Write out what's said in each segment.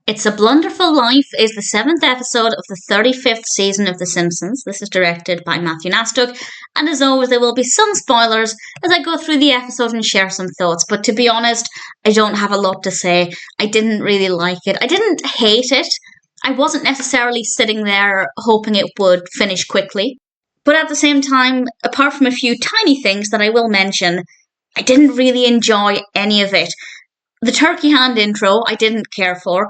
It's a Blunderful Life is the 7th episode of the 35th season of The Simpsons. This is directed by Matthew Nastuk, and as always there will be some spoilers as I go through the episode and share some thoughts, but to be honest, I don't have a lot to say. I didn't really like it. I didn't hate it. I wasn't necessarily sitting there hoping it would finish quickly, but at the same time, apart from a few tiny things that I will mention, I didn't really enjoy any of it. The turkey hand intro I didn't care for.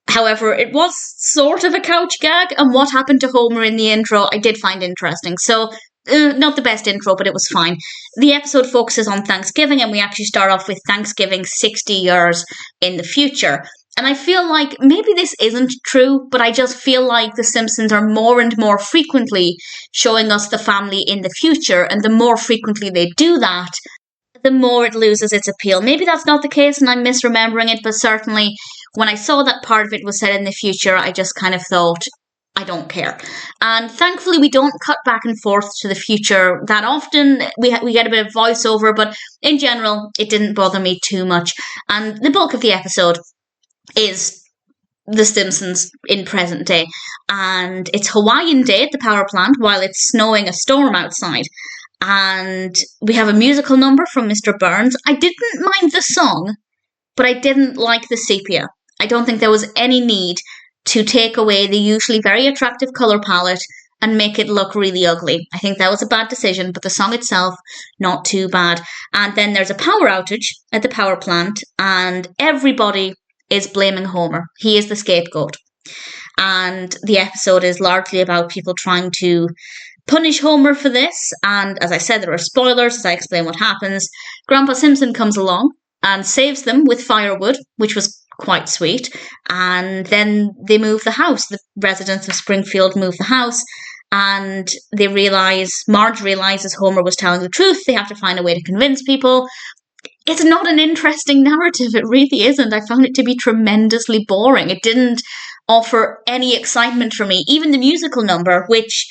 However, it was sort of a couch gag, and what happened to Homer in the intro I did find interesting. So, not the best intro, but it was fine. The episode focuses on Thanksgiving, and we actually start off with Thanksgiving 60 years in the future. And I feel like maybe this isn't true, but I just feel like The Simpsons are more and more frequently showing us the family in the future, and the more frequently they do that, the more it loses its appeal. Maybe that's not the case and I'm misremembering it, but certainly when I saw that part of it was set in the future, I just kind of thought, I don't care. And thankfully we don't cut back and forth to the future that often. We get a bit of voiceover, but in general, it didn't bother me too much. And the bulk of the episode is The Simpsons in present day. And it's Hawaiian Day at the power plant while it's snowing a storm outside. And we have a musical number from Mr. Burns. I didn't mind the song, but I didn't like the sepia. I don't think there was any need to take away the usually very attractive colour palette and make it look really ugly. I think that was a bad decision, but the song itself, not too bad. And then there's a power outage at the power plant, and everybody is blaming Homer. He is the scapegoat. And the episode is largely about people trying to punish Homer for this, and as I said, there are spoilers as I explain what happens. Grandpa Simpson comes along and saves them with firewood, which was quite sweet, and then they move the house. The residents of Springfield move the house, and Marge realizes Homer was telling the truth. They have to find a way to convince people. It's not an interesting narrative, it really isn't. I found it to be tremendously boring. It didn't offer any excitement for me. Even the musical number, which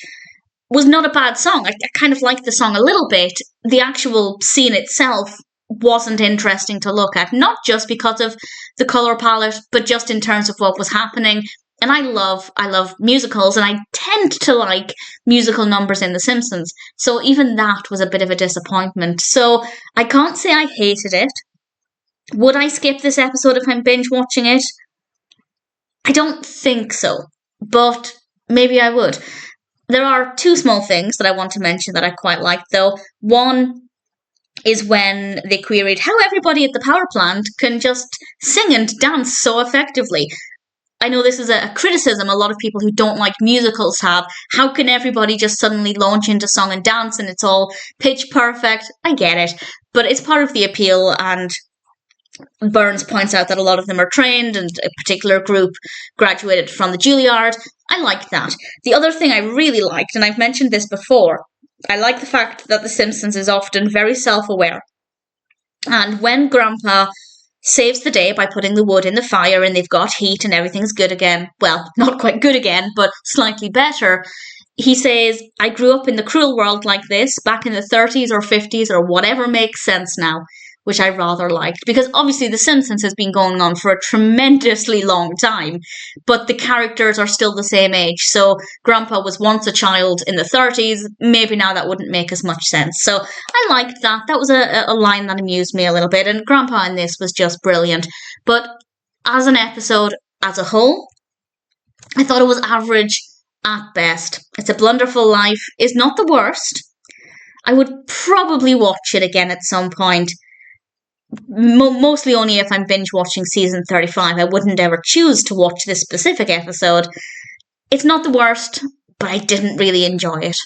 was not a bad song. I kind of liked the song a little bit. The actual scene itself wasn't interesting to look at, not just because of the colour palette, but just in terms of what was happening. And I love musicals, and I tend to like musical numbers in The Simpsons. So even that was a bit of a disappointment. So I can't say I hated it. Would I skip this episode if I'm binge watching it? I don't think so, but maybe I would. There are two small things that I want to mention that I quite liked, though. One is when they queried how everybody at the power plant can just sing and dance so effectively. I know this is a criticism a lot of people who don't like musicals have. How can everybody just suddenly launch into song and dance and it's all pitch perfect? I get it, but it's part of the appeal, and Burns points out that a lot of them are trained, and a particular group graduated from the Juilliard. I liked that. The other thing I really liked, and I've mentioned this before, I like the fact that The Simpsons is often very self-aware. And when Grandpa saves the day by putting the wood in the fire and they've got heat and everything's good again, well, not quite good again, but slightly better, he says, I grew up in the cruel world like this back in the 30s or 50s or whatever makes sense now, which I rather liked, because obviously The Simpsons has been going on for a tremendously long time, but the characters are still the same age. So Grandpa was once a child in the 30s, maybe now that wouldn't make as much sense. So I liked that. That was a line that amused me a little bit, and Grandpa in this was just brilliant. But as an episode as a whole, I thought it was average at best. It's a Blunderful Life is not the worst. I would probably watch it again at some point. Mostly only if I'm binge watching season 35. I wouldn't ever choose to watch this specific episode. It's not the worst, but I didn't really enjoy it.